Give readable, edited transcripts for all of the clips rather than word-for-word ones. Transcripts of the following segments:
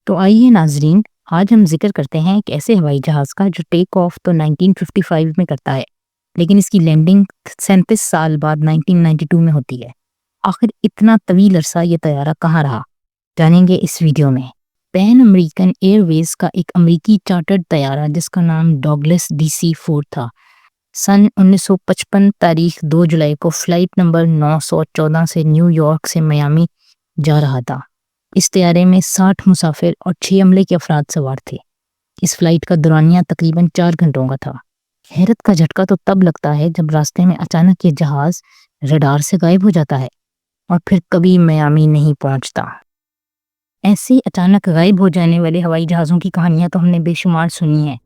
تو آئیے ناظرین، آج ہم ذکر کرتے ہیں ایک ایسے ہوائی جہاز کا جو ٹیک آف تو 1955 میں کرتا ہے، لیکن اس کی لینڈنگ 37 سال بعد 1992 میں ہوتی ہے۔ آخر اتنا طویل عرصہ یہ طیارہ کہاں رہا، جانیں گے اس ویڈیو میں۔ پین امریکن ایئر ویز کا ایک امریکی چارٹرڈ طیارہ جس کا نام ڈاگلس DC-4 تھا، سن 1955 تاریخ 2 جولائی کو فلائٹ نمبر 914 سے نیو یارک سے میامی جا رہا تھا۔ اس طیارے میں 60 مسافر اور 6 عملے کے افراد سوار تھے۔ اس فلائٹ کا دورانیہ تقریباً 4 گھنٹوں کا تھا۔ حیرت کا جھٹکا تو تب لگتا ہے جب راستے میں اچانک یہ جہاز ریڈار سے غائب ہو جاتا ہے اور پھر کبھی میامی نہیں پہنچتا۔ ایسے اچانک غائب ہو جانے والے ہوائی جہازوں کی کہانیاں تو ہم نے بے شمار سنی ہیں،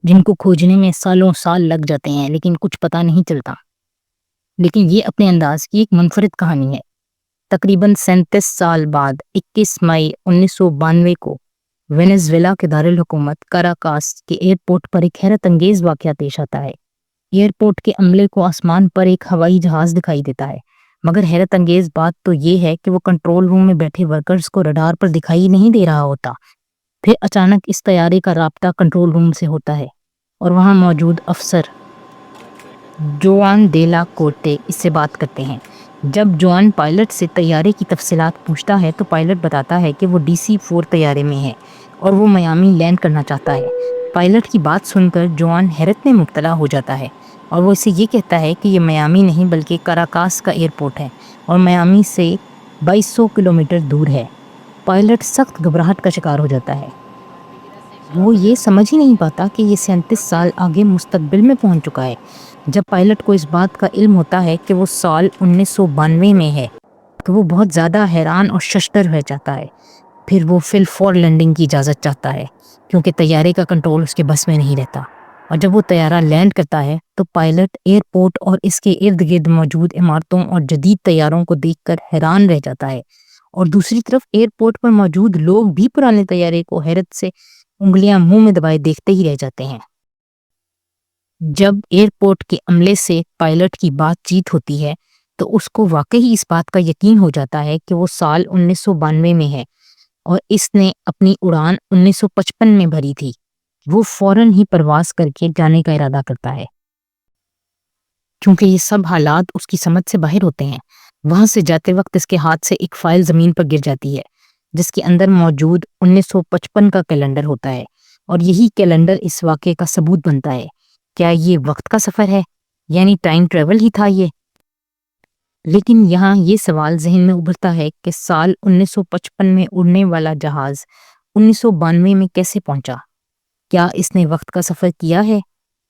جن کو کھوجنے میں سالوں سال لگ جاتے ہیں لیکن کچھ پتہ نہیں چلتا۔ لیکن یہ اپنے انداز کی ایک منفرد کہانی ہے۔ تقریباً 37 سال بعد 21 مئی 1992 کو وینزویلا کے دارالحکومت کاراکاس کے ایئرپورٹ پر ایک حیرت انگیز واقعہ پیش آتا ہے۔ ایئرپورٹ کے عملے کو آسمان پر ایک ہوائی جہاز دکھائی دیتا ہے، مگر حیرت انگیز بات تو یہ ہے کہ وہ کنٹرول روم میں بیٹھے ورکرز کو ریڈار پر دکھائی نہیں دے رہا ہوتا۔ پھر اچانک اس طیارے کا رابطہ کنٹرول روم سے ہوتا ہے اور وہاں موجود افسر جوان ڈیلا کورتے اس سے بات کرتے ہیں۔ جب جوان پائلٹ سے طیارے کی تفصیلات پوچھتا ہے تو پائلٹ بتاتا ہے کہ وہ DC-4 طیارے میں ہے اور وہ میامی لینڈ کرنا چاہتا ہے۔ پائلٹ کی بات سن کر جوان حیرت میں مبتلا ہو جاتا ہے اور وہ اسے یہ کہتا ہے کہ یہ میامی نہیں بلکہ کاراکاس کا ایئرپورٹ ہے اور میامی سے 2200 کلومیٹر دور ہے۔ پائلٹ سخت گھبراہٹ کا شکار ہو جاتا ہے۔ وہ یہ سمجھ ہی نہیں پاتا کہ یہ 37 سال آگے مستقبل میں پہنچ چکا ہے۔ جب پائلٹ کو اس بات کا علم ہوتا ہے کہ وہ سال 1992 میں ہے تو وہ بہت زیادہ حیران اور ششدر ہو جاتا ہے۔ پھر وہ فی الفور لینڈنگ کی اجازت چاہتا ہے کیونکہ طیارے کا کنٹرول اس کے بس میں نہیں رہتا، اور جب وہ طیارہ لینڈ کرتا ہے تو پائلٹ ایئرپورٹ اور اس کے ارد گرد موجود عمارتوں اور جدید طیاروں کو دیکھ کر حیران رہ جاتا ہے، اور دوسری طرف ایئرپورٹ پر موجود لوگ بھی پرانے طیارے کو حیرت سے انگلیاں منہ میں دبائے دیکھتے ہی رہ جاتے ہیں۔ جب ایئرپورٹ کے عملے سے پائلٹ کی بات چیت ہوتی ہے تو اس کو واقعی اس بات کا یقین ہو جاتا ہے کہ وہ سال 1992 میں ہے اور اس نے اپنی اڑان 1955 میں بھری تھی۔ وہ فوراً ہی پرواز کر کے جانے کا ارادہ کرتا ہے کیونکہ یہ سب حالات اس کی سمجھ سے باہر ہوتے ہیں۔ وہاں سے جاتے وقت اس کے ہاتھ سے ایک فائل زمین پر گر جاتی ہے جس کے اندر موجود 1955 کا کیلنڈر ہوتا ہے، اور یہی کیلنڈر اس واقعے کا ثبوت بنتا ہے۔ کیا یہ وقت کا سفر ہے، یعنی ٹائم ٹریول ہی تھا یہ؟ لیکن یہاں یہ سوال ذہن میں ابھرتا ہے کہ سال 1955 میں اڑنے والا جہاز 1992 میں کیسے پہنچا؟ کیا اس نے وقت کا سفر کیا ہے؟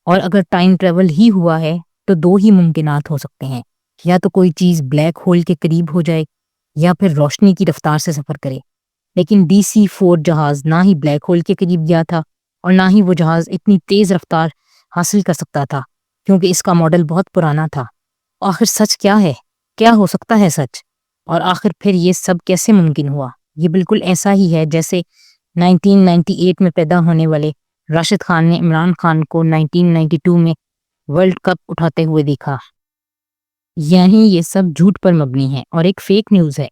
اور اگر ٹائم ٹریول ہی ہوا ہے تو 2 ہی ممکنات ہو سکتے ہیں، یا تو کوئی چیز بلیک ہول کے قریب ہو جائے یا پھر روشنی کی رفتار سے سفر کرے۔ لیکن DC-4 جہاز نہ ہی بلیک ہول کے قریب گیا تھا اور نہ ہی وہ جہاز اتنی تیز رفتار حاصل کر سکتا تھا کیونکہ اس کا ماڈل بہت پرانا تھا۔ آخر سچ کیا ہے؟ کیا ہو سکتا ہے سچ؟ اور آخر پھر یہ سب کیسے ممکن ہوا؟ یہ بالکل ایسا ہی ہے جیسے 1998 میں پیدا ہونے والے راشد خان نے عمران خان کو 1992 میں ورلڈ کپ اٹھاتے ہوئے دیکھا۔ یعنی یہ سب جھوٹ پر مبنی ہے اور ایک فیک نیوز ہے۔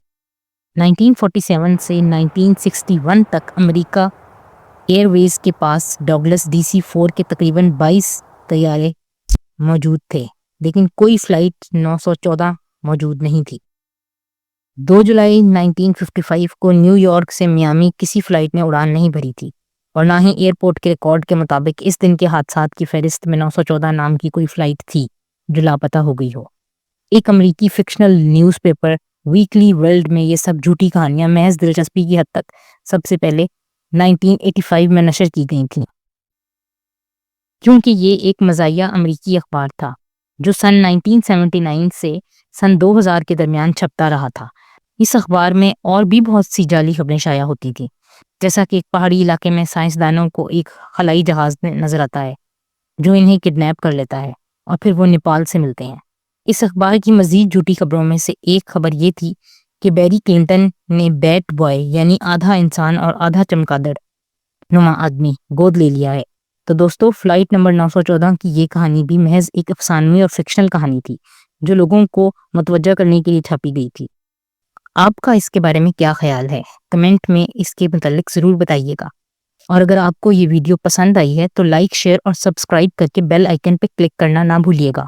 1947 سے 1961 تک امریکہ ایئر ویز کے پاس ڈاگلس DC-4 کے تقریباً 22 طیارے موجود تھے، لیکن کوئی فلائٹ 914 موجود نہیں تھی۔ 2 جولائی 1955 کو نیو یارک سے میامی کسی فلائٹ نے اڑان نہیں بھری تھی، اور نہ ہی ایئرپورٹ کے ریکارڈ کے مطابق اس دن کے حادثات کی فہرست میں 914 نام کی کوئی فلائٹ تھی جو لاپتہ ہو گئی ہو۔ ایک امریکی fictional news paper weekly world میں یہ سب جھوٹی کہانیاں محض دلچسپی کی حد تک سب سے پہلے 1985 میں نشر کی گئی تھیں، کیونکہ یہ ایک مزاحیہ امریکی اخبار تھا جو سن 1979 سے سن 2000 کے درمیان چھپتا رہا تھا۔ اس اخبار میں اور بھی بہت سی جعلی خبریں شائع ہوتی تھیں، جیسا کہ ایک پہاڑی علاقے میں سائنسدانوں کو ایک خلائی جہاز نظر آتا ہے جو انہیں کڈنیپ کر لیتا ہے اور پھر وہ نیپال سے ملتے ہیں۔ اس اخبار کی مزید جھوٹی خبروں میں سے ایک خبر یہ تھی کہ بیری کلنٹن نے بیٹ بوائے یعنی آدھا انسان اور آدھا چمگادڑ نما آدمی گود لے لیا ہے۔ تو دوستو، فلائٹ نمبر 914 کی یہ کہانی بھی محض ایک افسانوی اور فکشنل کہانی تھی جو لوگوں کو متوجہ کرنے کے لیے چھاپی گئی تھی۔ آپ کا اس کے بارے میں کیا خیال ہے؟ کمنٹ میں اس کے متعلق ضرور بتائیے گا، اور اگر آپ کو یہ ویڈیو پسند آئی ہے تو لائک، شیئر اور سبسکرائب کر کے بیل آئیکن پہ کلک کرنا نہ بھولیے گا۔